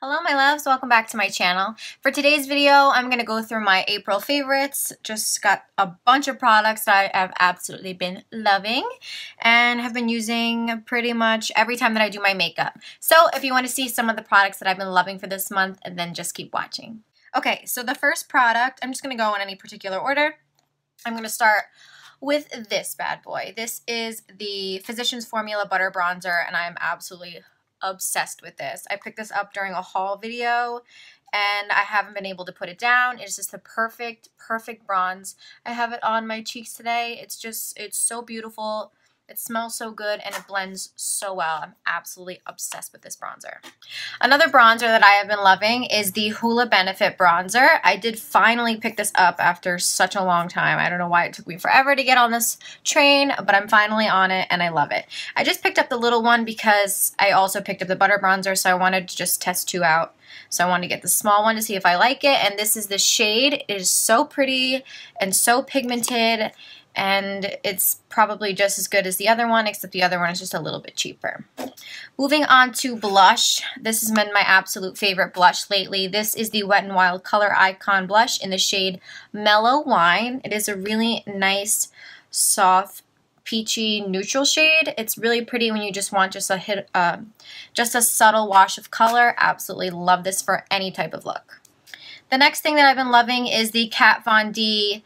Hello my loves, welcome back to my channel. For today's video, I'm going to go through my April favorites. Just got a bunch of products that I have absolutely been loving and have been using pretty much every time that I do my makeup. So if you want to see some of the products that I've been loving for this month, then just keep watching. Okay, so the first product, I'm just going to go in any particular order. I'm going to start with this bad boy. This is the Physicians Formula Butter Bronzer, and I am absolutely obsessed with this. I picked this up during a haul video and I haven't been able to put it down. It's just the perfect bronze. I have it on my cheeks today. It's so beautiful. It smells so good and it blends so well. I'm absolutely obsessed with this bronzer. Another bronzer that I have been loving is the Hoola Benefit Bronzer. I did finally pick this up after such a long time. I don't know why it took me forever to get on this train, but I'm finally on it and I love it. I just picked up the little one because I also picked up the butter bronzer, so I wanted to just test two out. So I wanted to get the small one to see if I like it, and this is the shade. It is so pretty and so pigmented, and it's probably just as good as the other one, except the other one is just a little bit cheaper. Moving on to blush. This has been my absolute favorite blush lately. This is the Wet n Wild Color Icon Blush in the shade Mellow Wine. It is a really nice, soft, peachy neutral shade. It's really pretty when you just want just a subtle wash of color. Absolutely love this for any type of look. The next thing that I've been loving is the Kat Von D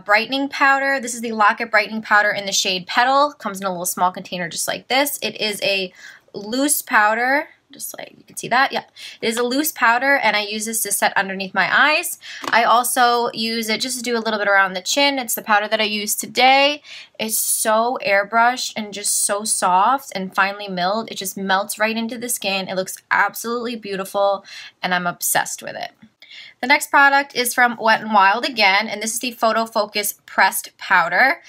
brightening powder. This is the Lock-It Brightening Powder in the shade Petal. Comes in a little small container just like this. It is a loose powder, just like you can see that. Yeah, it is a loose powder, and I use this to set underneath my eyes. I also use it just to do a little bit around the chin. It's the powder that I use today. It's so airbrushed and just so soft and finely milled. It just melts right into the skin. It looks absolutely beautiful, and I'm obsessed with it. The next product is from Wet n Wild again, and this is the Photo Focus Pressed Powder.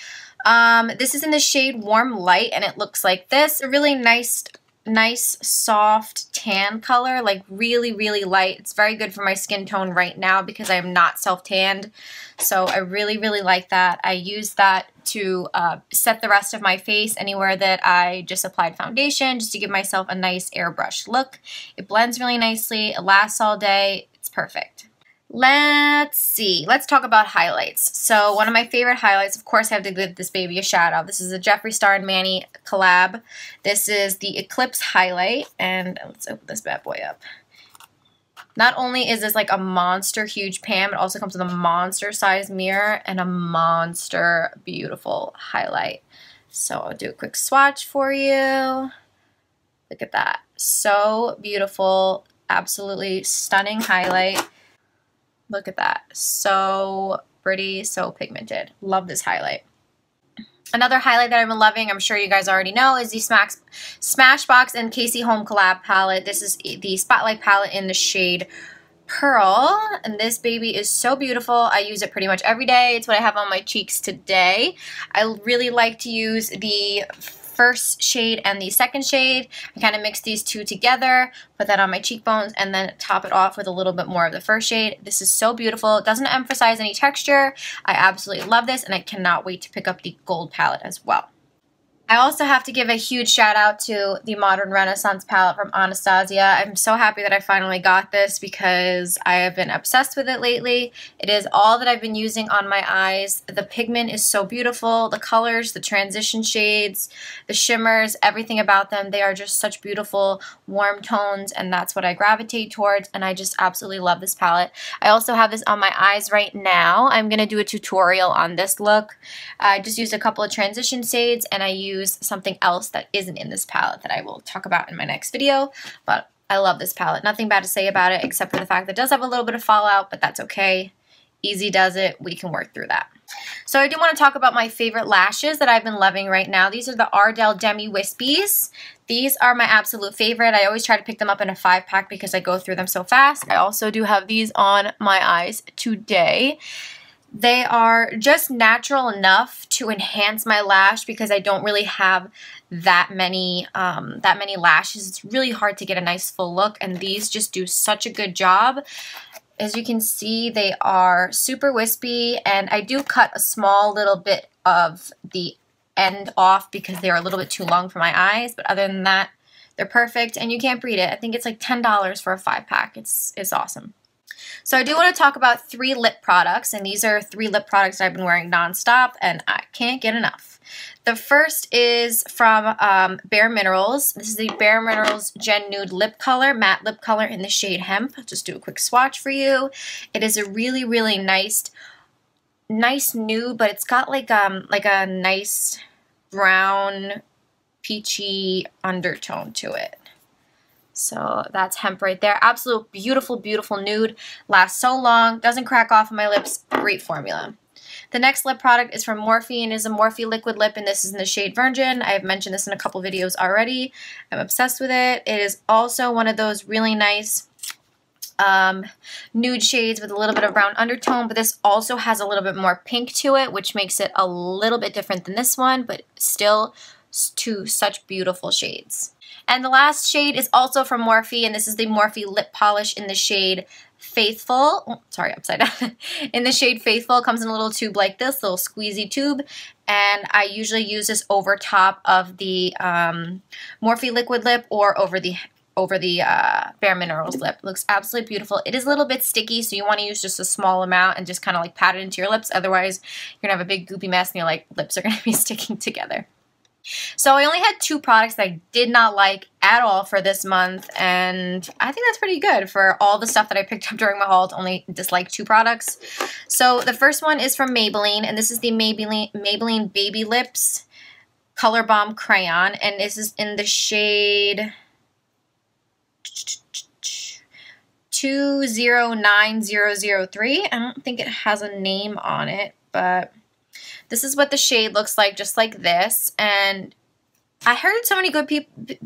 This is in the shade Warm Light, and it looks like this. A really nice soft tan color, like really light. It's very good for my skin tone right now because I am not self-tanned, so I really like that. I use that to set the rest of my face anywhere that I just applied foundation, just to give myself a nice airbrush look. It blends really nicely, it lasts all day, it's perfect. Let's see. Let's talk about highlights. So one of my favorite highlights, of course, I have to give this baby a shout out. This is a Jeffree Star and Manny collab. This is the Eclipse highlight, and let's open this bad boy up. Not only is this like a monster huge pan, it also comes with a monster size mirror and a monster beautiful highlight. So I'll do a quick swatch for you. Look at that. So beautiful. Absolutely stunning highlight. Look at that. So pretty, so pigmented. Love this highlight. Another highlight that I've been loving, I'm sure you guys already know, is the Smashbox and Casey Home collab palette. This is the Spotlight palette in the shade Pearl, and this baby is so beautiful. I use it pretty much every day. It's what I have on my cheeks today. I really like to use the first shade and the second shade. I kind of mix these two together, put that on my cheekbones, and then top it off with a little bit more of the first shade. This is so beautiful. It doesn't emphasize any texture. I absolutely love this, and I cannot wait to pick up the gold palette as well. I also have to give a huge shout out to the Modern Renaissance palette from Anastasia. I'm so happy that I finally got this because I have been obsessed with it lately. It is all that I've been using on my eyes. The pigment is so beautiful. The colors, the transition shades, the shimmers, everything about them, they are just such beautiful warm tones, and that's what I gravitate towards, and I just absolutely love this palette. I also have this on my eyes right now. I'm going to do a tutorial on this look. I just used a couple of transition shades, and I use something else that isn't in this palette that I will talk about in my next video, but I love this palette. Nothing bad to say about it except for the fact that it does have a little bit of fallout, but that's okay. Easy does it. We can work through that. So I do want to talk about my favorite lashes that I've been loving right now. These are the Ardell Demi Whispies. These are my absolute favorite. I always try to pick them up in a 5-pack because I go through them so fast. I also do have these on my eyes today. They are just natural enough to enhance my lash because I don't really have that many lashes. It's really hard to get a nice full look, and these just do such a good job. As you can see, they are super wispy, and I do cut a small little bit of the end off because they're a little bit too long for my eyes, but other than that, They're perfect, and you can't beat it. I think it's like $10 for a 5-pack. It's awesome. So I do want to talk about 3 lip products, and these are 3 lip products that I've been wearing nonstop, and I can't get enough. The first is from Bare Minerals. This is the Bare Minerals Gen Nude Lip Color, matte lip color in the shade Hemp. I'll just do a quick swatch for you. It is a really, really nice nude, but it's got like a nice brown, peachy undertone to it. So that's Hemp right there. Absolute beautiful, beautiful nude. Lasts so long. Doesn't crack off of my lips. Great formula. The next lip product is from Morphe and is a Morphe liquid lip, and this is in the shade Virgin. I have mentioned this in a couple videos already. I'm obsessed with it. It is also one of those really nice nude shades with a little bit of brown undertone, but this also has a little bit more pink to it, which makes it a little bit different than this one, but still 2 such beautiful shades. And the last shade is also from Morphe, and this is the Morphe lip polish in the shade Faithful. Oh, sorry, upside down. In the shade Faithful. It comes in a little tube like this, little squeezy tube, and I usually use this over top of the Morphe liquid lip or over the Bare Minerals lip. It looks absolutely beautiful. It is a little bit sticky, so you want to use just a small amount and just kind of like pat it into your lips. Otherwise, you're going to have a big goopy mess and your lips are going to be sticking together. So I only had 2 products that I did not like at all for this month, and I think that's pretty good for all the stuff that I picked up during my haul to only dislike 2 products. So the first one is from Maybelline, and this is the Maybelline Baby Lips Color Bomb Crayon, and this is in the shade 209003. I don't think it has a name on it, but this is what the shade looks like, just like this. And I heard so many good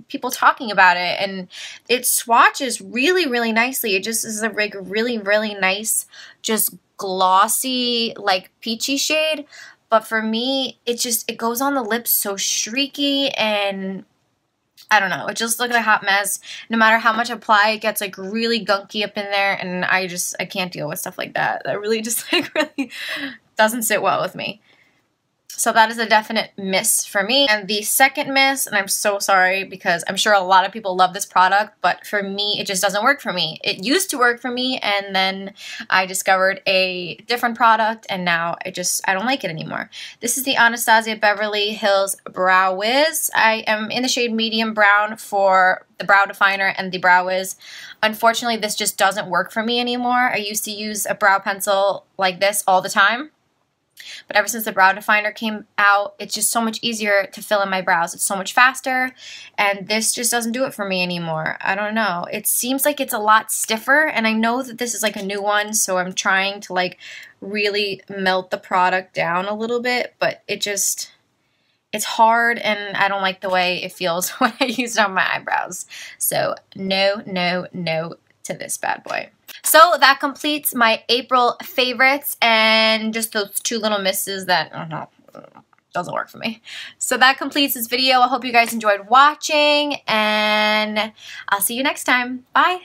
people talking about it, and it swatches really, really nicely. It just is a really, really nice, just glossy, like peachy shade. But for me, it goes on the lips so streaky, and I don't know. It just looks like a hot mess. No matter how much I apply, it gets like really gunky up in there, and I can't deal with stuff like that. That really just really doesn't sit well with me. So that is a definite miss for me. And the second miss, and I'm so sorry because I'm sure a lot of people love this product, but for me, it just doesn't work for me. It used to work for me, and then I discovered a different product, and now I don't like it anymore. This is the Anastasia Beverly Hills Brow Wiz. I am in the shade medium brown for the brow definer and the Brow Wiz. Unfortunately, this just doesn't work for me anymore. I used to use a brow pencil like this all the time. But ever since the brow definer came out, it's just so much easier to fill in my brows. It's so much faster, and this just doesn't do it for me anymore. I don't know. It seems like it's a lot stiffer, and I know that this is like a new one, so I'm trying to like really melt the product down a little bit, but it's hard, and I don't like the way it feels when I use it on my eyebrows. So no, no, no to this bad boy. So that completes my April favorites, and just those 2 little misses that, I don't know, doesn't work for me. So that completes this video. I hope you guys enjoyed watching, and I'll see you next time. Bye!